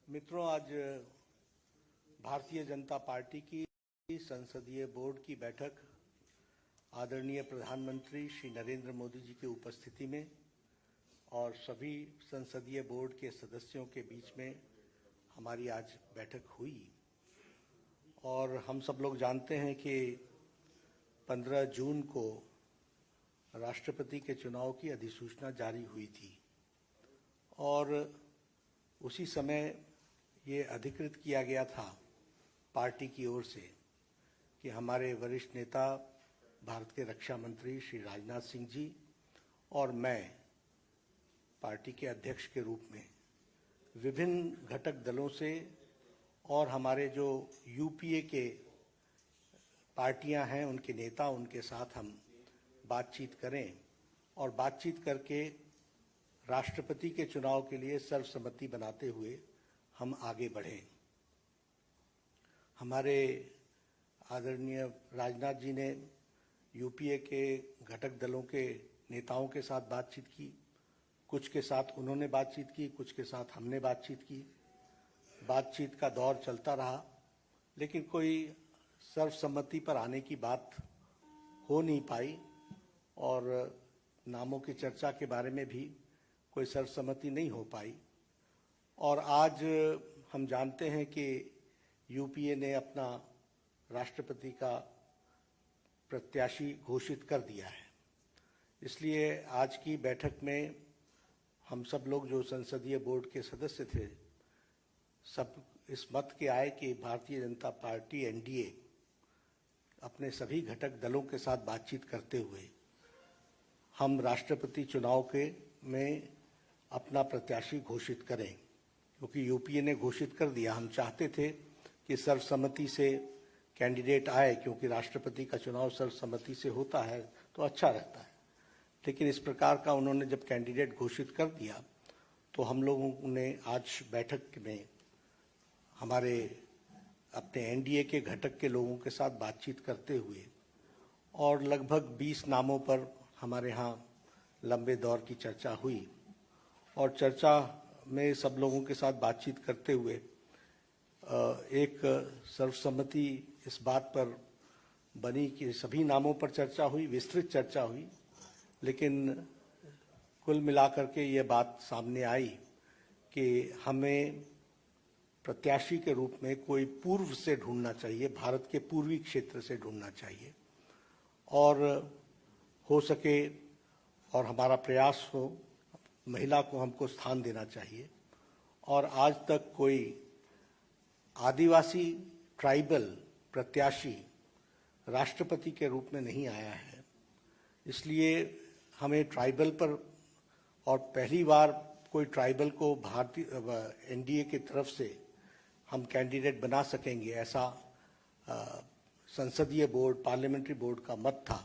मित्रों, आज भारतीय जनता पार्टी की संसदीय बोर्ड की बैठक आदरणीय प्रधानमंत्री श्री नरेंद्र मोदी जी की उपस्थिति में और सभी संसदीय बोर्ड के सदस्यों के बीच में हमारी आज बैठक हुई। और हम सब लोग जानते हैं कि 15 जून को राष्ट्रपति के चुनाव की अधिसूचना जारी हुई थी और उसी समय ये अधिकृत किया गया था पार्टी की ओर से कि हमारे वरिष्ठ नेता भारत के रक्षा मंत्री श्री राजनाथ सिंह जी और मैं पार्टी के अध्यक्ष के रूप में विभिन्न घटक दलों से और हमारे जो यूपीए के पार्टियां हैं उनके नेता उनके साथ हम बातचीत करें और बातचीत करके राष्ट्रपति के चुनाव के लिए सर्वसम्मति बनाते हुए हम आगे बढ़ें। हमारे आदरणीय राजनाथ जी ने यूपीए के घटक दलों के नेताओं के साथ बातचीत की, कुछ के साथ उन्होंने बातचीत की, कुछ के साथ हमने बातचीत की। बातचीत का दौर चलता रहा, लेकिन कोई सर्वसम्मति पर आने की बात हो नहीं पाई और नामों की चर्चा के बारे में भी कोई सर्वसम्मति नहीं हो पाई। और आज हम जानते हैं कि यूपीए ने अपना राष्ट्रपति का प्रत्याशी घोषित कर दिया है। इसलिए आज की बैठक में हम सब लोग जो संसदीय बोर्ड के सदस्य थे, सब इस मत के आए कि भारतीय जनता पार्टी एनडीए अपने सभी घटक दलों के साथ बातचीत करते हुए हम राष्ट्रपति चुनाव में अपना प्रत्याशी घोषित करें, क्योंकि यूपीए ने घोषित कर दिया। हम चाहते थे कि सर्वसम्मति से कैंडिडेट आए, क्योंकि राष्ट्रपति का चुनाव सर्वसम्मति से होता है तो अच्छा रहता है। लेकिन इस प्रकार का उन्होंने जब कैंडिडेट घोषित कर दिया तो हम लोगों ने आज बैठक में हमारे अपने एनडीए के घटक के लोगों के साथ बातचीत करते हुए और लगभग 20 नामों पर हमारे यहाँ लंबे दौर की चर्चा हुई और चर्चा में सब लोगों के साथ बातचीत करते हुए एक सर्वसम्मति इस बात पर बनी कि सभी नामों पर चर्चा हुई, विस्तृत चर्चा हुई, लेकिन कुल मिलाकर के ये बात सामने आई कि हमें प्रत्याशी के रूप में कोई पूर्व से ढूंढना चाहिए, भारत के पूर्वी क्षेत्र से ढूंढना चाहिए और हो सके और हमारा प्रयास हो महिला को हमको स्थान देना चाहिए। और आज तक कोई आदिवासी ट्राइबल प्रत्याशी राष्ट्रपति के रूप में नहीं आया है, इसलिए हमें ट्राइबल पर और पहली बार कोई ट्राइबल को भारतीय एनडीए की तरफ से हम कैंडिडेट बना सकेंगे, ऐसा संसदीय बोर्ड पार्लियामेंट्री बोर्ड का मत था।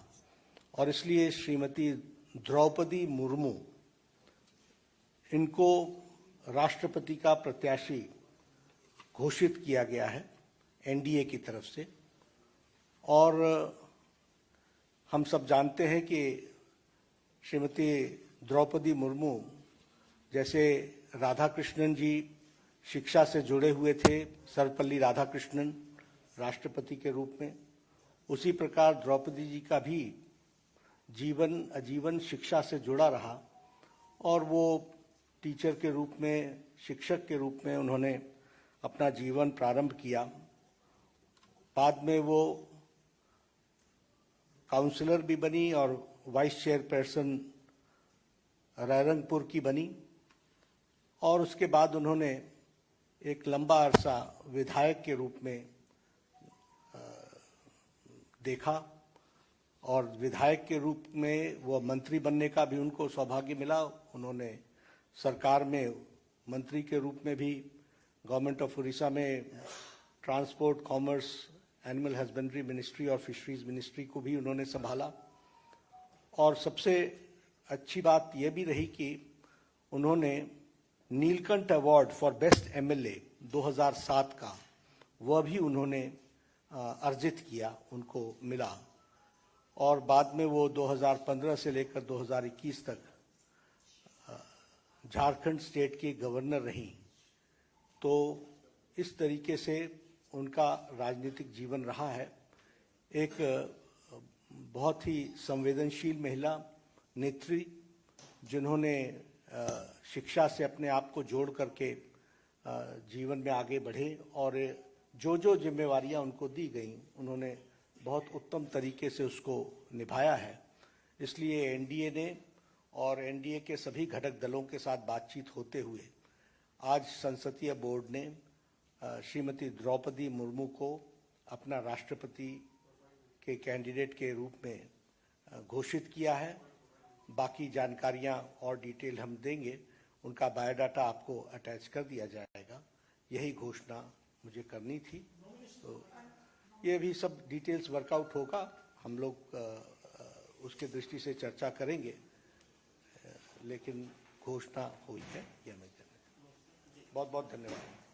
और इसलिए श्रीमती द्रौपदी मुर्मू इनको राष्ट्रपति का प्रत्याशी घोषित किया गया है एनडीए की तरफ से। और हम सब जानते हैं कि श्रीमती द्रौपदी मुर्मू जैसे राधाकृष्णन जी शिक्षा से जुड़े हुए थे, सर्वपल्ली राधाकृष्णन राष्ट्रपति के रूप में, उसी प्रकार द्रौपदी जी का भी जीवन आजीवन शिक्षा से जुड़ा रहा और वो टीचर के रूप में, शिक्षक के रूप में उन्होंने अपना जीवन प्रारंभ किया। बाद में वो काउंसलर भी बनी और वाइस चेयरपर्सन रायरंगपुर की बनी और उसके बाद उन्होंने एक लंबा अरसा विधायक के रूप में देखा और विधायक के रूप में वो मंत्री बनने का भी उनको सौभाग्य मिला। उन्होंने सरकार में मंत्री के रूप में भी गवर्नमेंट ऑफ उड़ीसा में transport, commerce, animal husbandry ministry और फिशरीज मिनिस्ट्री को भी उन्होंने संभाला। और सबसे अच्छी बात यह भी रही कि उन्होंने Neelkanth award for best MLA 2007 का वह भी उन्होंने अर्जित किया, उनको मिला। और बाद में वो 2015 से लेकर 2021 तक झारखंड स्टेट की गवर्नर रहीं तो इस तरीके से उनका राजनीतिक जीवन रहा है। एक बहुत ही संवेदनशील महिला नेत्री, जिन्होंने शिक्षा से अपने आप को जोड़ करके जीवन में आगे बढ़े और जो जो जिम्मेवारियां उनको दी गई उन्होंने बहुत उत्तम तरीके से उसको निभाया है। इसलिए एनडीए ने और एनडीए के सभी घटक दलों के साथ बातचीत होते हुए आज संसदीय बोर्ड ने श्रीमती द्रौपदी मुर्मू को अपना राष्ट्रपति के कैंडिडेट के रूप में घोषित किया है। बाकी जानकारियां और डिटेल हम देंगे, उनका बायोडाटा आपको अटैच कर दिया जाएगा। यही घोषणा मुझे करनी थी। तो ये भी सब डिटेल्स वर्कआउट होगा, हम लोग उसके दृष्टि से चर्चा करेंगे, लेकिन घोषणा हुई है। यह मैं बहुत बहुत धन्यवाद।